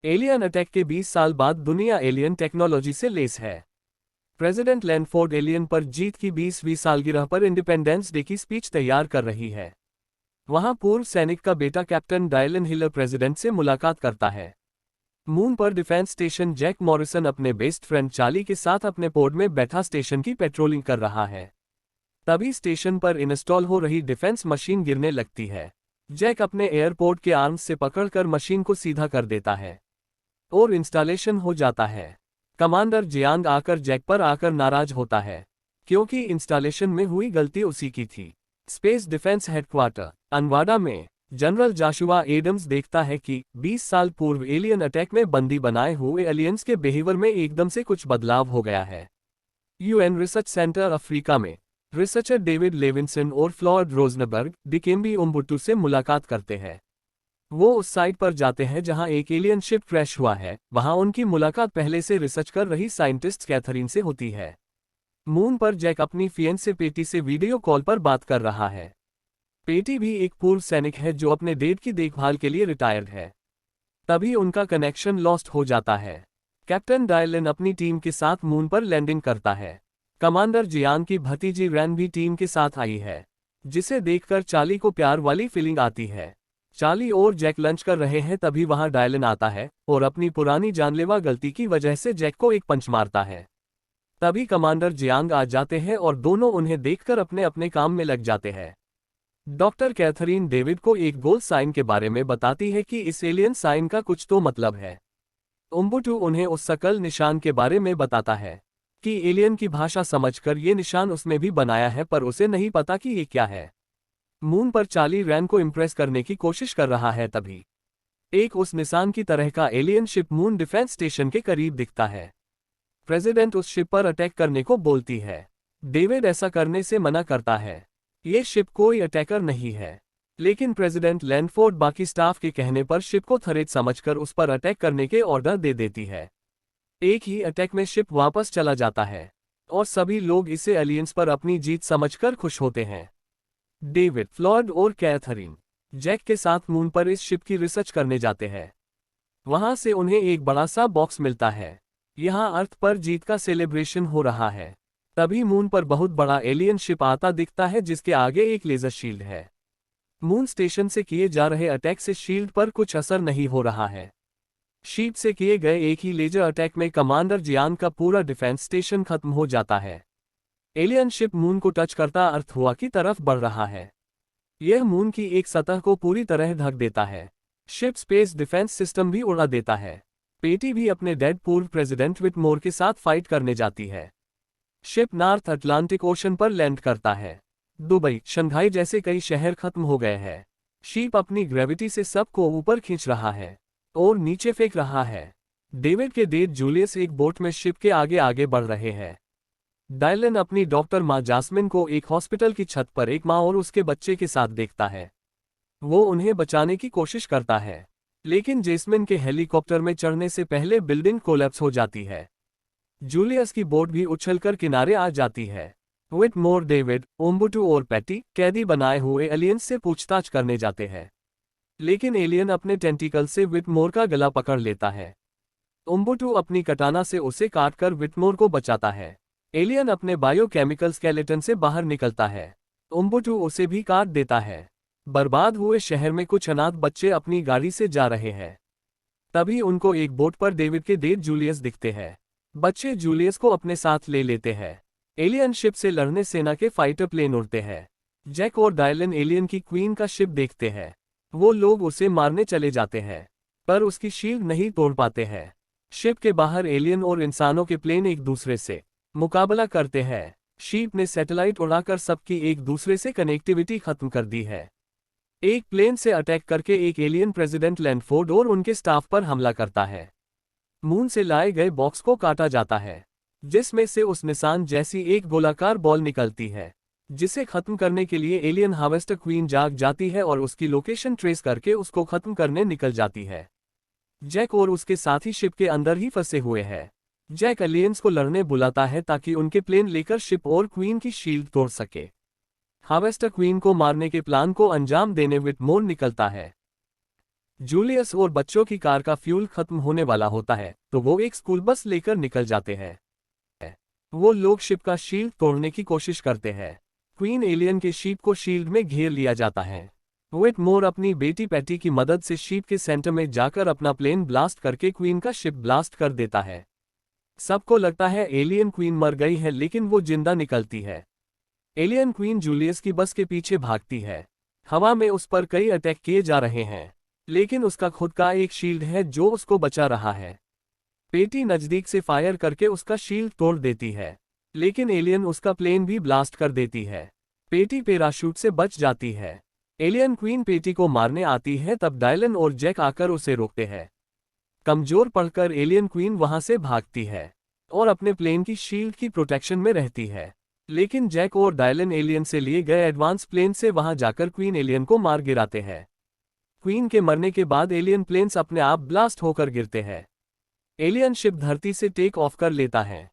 Alien attack के 20 साल बाद दुनिया एलियन टेक्नोलॉजी से लेस है। प्रेसिडेंट लैंडफोर्ड एलियन पर जीत की 20वीं सालगिरह पर इंडिपेंडेंस डे की स्पीच तैयार कर रही है। वहां पूर्व सैनिक का बेटा कैप्टन डायलन हिलर प्रेसिडेंट से मुलाकात करता है। मून पर डिफेंस स्टेशन जैक मॉरिसन अपने बेस्ट फ्रेंड चार्ली के साथ अपने पोड में बैठा स्टेशन की पेट्रोलिंग कर रहा है। तभी स्टेशन पर इंस्टॉल हो रही डिफेंस मशीन गिरने लगती है। जैक अपने एयरपोर्ट के आर्म्स से पकड़कर मशीन को सीधा कर देता है और इंस्टॉलेशन हो जाता है। कमांडर जियांग आकर जैक पर आकर नाराज होता है क्योंकि इंस्टॉलेशन में हुई गलती उसी की थी। स्पेस डिफेंस हेडक्वार्टर अनवाडा में जनरल जाशुआ एडम्स देखता है कि 20 साल पूर्व एलियन अटैक में बंदी बनाए हुए एलियंस के बिहेवियर में एकदम से कुछ बदलाव हो गया है। यूएन रिसर्च सेंटर अफ्रीका में रिसर्चर डेविड लेविंसन और फ्लॉयड रोजनबर्ग डिकेम्बी उम्बुटू से मुलाकात करते हैं। वो उस साइट पर जाते हैं जहां एक एलियन शिप क्रैश हुआ है। वहां उनकी मुलाकात पहले से रिसर्च कर रही साइंटिस्ट कैथरीन से होती है। मून पर जैक अपनी फियंसे पेटी से वीडियो कॉल पर बात कर रहा है। पेटी भी एक पूर्व सैनिक है जो अपने डेड की देखभाल के लिए रिटायर्ड है। तभी उनका कनेक्शन लॉस्ट हो जाता है। कैप्टन डायलन अपनी टीम के साथ मून पर लैंडिंग करता है। कमांडर जियांग की भतीजी रैन भी टीम के साथ आई है, जिसे देखकर चार्ली को प्यार वाली फीलिंग आती है। चार्ली और जैक लंच कर रहे हैं, तभी वहां डायलन आता है और अपनी पुरानी जानलेवा गलती की वजह से जैक को एक पंच मारता है। तभी कमांडर जियांग आ जाते हैं और दोनों उन्हें देखकर अपने अपने काम में लग जाते हैं। डॉक्टर कैथरीन डेविड को एक गोल्ड साइन के बारे में बताती है कि इस एलियन साइन का कुछ तो मतलब है। उम्बुटू उन्हें उस सकल निशान के बारे में बताता है कि एलियन की भाषा समझकर ये निशान उसने भी बनाया है, पर उसे नहीं पता कि ये क्या है। मून पर चार्ली रैन को इम्प्रेस करने की कोशिश कर रहा है, तभी एक उस निशान की तरह का alien ship moon defence station के करीब दिखता है। प्रेसिडेंट उस शिप पर अटैक करने को बोलती है। डेविड ऐसा करने से मना करता है। ये शिप कोई अटैकर नहीं है, लेकिन प्रेसिडेंट लैंडफोर्ड बाकी स्टाफ के कहने पर शिप को थ्रेट समझकर उस पर अटैक करने के ऑर्डर दे देती है। एक ही अटैक में शिप वापस चला जाता है और सभी लोग इसे एलियंस पर अपनी जीत समझकर खुश होते हैं। डेविड, फ्लॉयड और कैथरीन जैक के साथ मून पर इस शिप की रिसर्च करने जाते हैं। वहां से उन्हें एक बड़ा सा बॉक्स मिलता है। यहां अर्थ पर जीत का सेलिब्रेशन हो रहा है। तभी मून पर बहुत बड़ा एलियन शिप आता दिखता है, जिसके आगे एक लेजर शील्ड है। मून स्टेशन से किए जा रहे अटैक से शील्ड पर कुछ असर नहीं हो रहा है। शिप से किए गए एक ही लेजर अटैक में कमांडर जियांग का पूरा डिफेंस स्टेशन खत्म हो जाता है। एलियन शिप मून को टच करता अर्थ हुआ की तरफ बढ़ रहा है। यह मून की एक सतह को पूरी तरह ढक देता है। शिप स्पेस डिफेंस सिस्टम भी उड़ा देता है। पेटी भी अपने डेड पूर्व प्रेसिडेंट विटमोर के साथ फाइट करने जाती है। शिप नॉर्थ अटलांटिक ओशन पर लैंड करता है। दुबई, शंघाई जैसे कई शहर खत्म हो गए हैं। शिप अपनी ग्रेविटी से सबको ऊपर खींच रहा है और नीचे फेंक रहा है। डेविड के डेड जूलियस एक बोट में शिप के आगे आगे बढ़ रहे हैं। डायलन अपनी डॉक्टर माँ जास्मिन को एक हॉस्पिटल की छत पर एक माँ और उसके बच्चे के साथ देखता है। वो उन्हें बचाने की कोशिश करता है, लेकिन जैस्मिन के हेलीकॉप्टर में चढ़ने से पहले बिल्डिंग कोलैप्स हो जाती है। जूलियस की बोट भी उछलकर किनारे आ जाती है। विटमोर, डेविड, उम्बुटू और पैटी कैदी बनाए हुए एलियंस से पूछताछ करने जाते हैं, लेकिन एलियन अपने टेंटिकल से विटमोर का गला पकड़ लेता है। उम्बुटू अपनी कटाना से उसे काटकर विटमोर को बचाता है। एलियन अपने बायोकेमिकल स्केलेटन से बाहर निकलता है। उम्बुटू उसे भी काट देता है। बर्बाद हुए शहर में कुछ अनाथ बच्चे अपनी गाड़ी से जा रहे हैं। तभी उनको एक बोट पर डेविड के डेड जूलियस दिखते हैं। बच्चे जूलियस को अपने साथ ले लेते हैं। एलियन शिप से लड़ने सेना के फाइटर प्लेन उड़ते हैं। जैक और डायलन एलियन की क्वीन का शिप देखते हैं। वो लोग उसे मारने चले जाते हैं, पर उसकी शील्ड नहीं तोड़ पाते हैं। शिप के बाहर एलियन और इंसानों के प्लेन एक दूसरे से मुकाबला करते हैं। शिप ने सैटेलाइट उड़ाकर सबकी एक दूसरे से कनेक्टिविटी खत्म कर दी है। एक प्लेन से अटैक करके एक एलियन प्रेसिडेंट लैंडफोर्ड और उनके स्टाफ पर हमला करता है। मून से लाए गए बॉक्स को काटा जाता है, जिसमें से उस निशान जैसी एक गोलाकार बॉल निकलती है, जिसे खत्म करने के लिए एलियन हार्वेस्टर क्वीन जाग जाती है और उसकी लोकेशन ट्रेस करके उसको खत्म करने निकल जाती है। जैक और उसके साथी शिप के अंदर ही फंसे हुए हैं। जैक एलियंस को लड़ने बुलाता है ताकि उनके प्लेन लेकर शिप और क्वीन की शील्ड तोड़ सके। हार्वेस्टर क्वीन को मारने के प्लान को अंजाम देने विटमोर निकलता है। जूलियस और बच्चों की कार का फ्यूल खत्म होने वाला होता है तो वो एक स्कूल बस लेकर निकल जाते हैं। वो लोग शिप का शील्ड तोड़ने की कोशिश करते हैं। क्वीन एलियन के शिप को शील्ड में घेर लिया जाता है। व्हिटमोर अपनी बेटी पैटी की मदद से शिप के सेंटर में जाकर अपना प्लेन ब्लास्ट करके क्वीन का शिप ब्लास्ट कर देता है। सबको लगता है एलियन क्वीन मर गई है, लेकिन वो जिंदा निकलती है। एलियन क्वीन जूलियस की बस के पीछे भागती है। हवा में उस पर कई अटैक किए जा रहे हैं, लेकिन उसका खुद का एक शील्ड है जो उसको बचा रहा है। पेटी नजदीक से फायर करके उसका शील्ड तोड़ देती है, लेकिन एलियन उसका प्लेन भी ब्लास्ट कर देती है। पेटी पैराशूट से बच जाती है। एलियन क्वीन पेटी को मारने आती है, तब डायलन और जैक आकर उसे रोकते हैं। कमजोर पड़कर एलियन क्वीन वहां से भागती है और अपने प्लेन की शील्ड की प्रोटेक्शन में रहती है, लेकिन जैक और डायलन एलियन से लिए गए एडवांस प्लेन से वहां जाकर क्वीन एलियन को मार गिराते हैं। क्वीन के मरने के बाद एलियन प्लेन्स अपने आप ब्लास्ट होकर गिरते हैं। एलियन शिप धरती से टेक ऑफ कर लेता है।